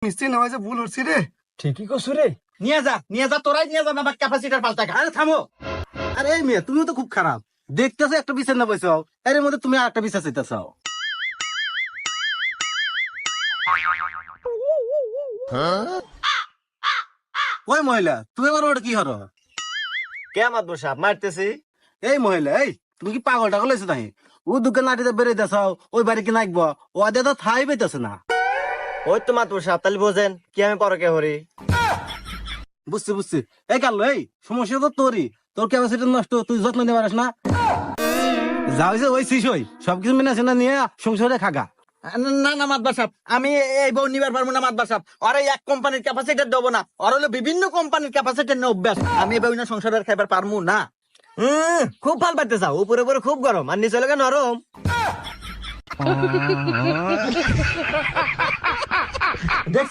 মিস্ত্রি না হয়েছে ভুল হচ্ছে রে। ঠিকই কছু রে। নিয়ে যা তোরাই নিয়ে যা না ক্যাপাসিটার পাল্টা। আরে থামো। আরে এই মেয়ে তুমিও তো খুব খারাপ দেখতেছো, একটা বিচার না বসে এর মধ্যে তুমি আর একটা বিচার চাইতেছো। ওই মহিলা তুমি আমার ওটা কি হরো? কে মাতবো সাহেব মারতেছি? এই মহিলা, এই তুমি কি পাগল টাগল হয়েছো তাই? ও দোকান নাটিতে বেড়ে দেখাও, ওই বাড়ি কি নাকবো, ও আদে তো থাই পেতেছে না। ওই তো মাতবো সাহেব, তাহলে বোঝেন কি আমি পরকে হরি। বুঝছি বুঝছি। এই কালো, এই সমস্যা তো তোরই, তোর ক্যাপাসিটি নষ্ট, তুই যত্ন নিতে পারিস না। যা হয়েছে ওই শিশ হই, সবকিছু মেনে সেনা নিয়ে সংসারে খাগা। না মাতবা সাহেব, আমি এই বউ নিবার পারবো না মাতবা সাহেব। আর এই এক কোম্পানির ক্যাপাসিটার দেবো না, আর হলো বিভিন্ন কোম্পানির ক্যাপাসিটার নিয়ে অভ্যাস। আমি এই বউ না সংসারের খাইবার পারবো না। খুব ভাল পাইতে চাও, উপরে উপরে খুব গরম আর নিচে লাগে নরম।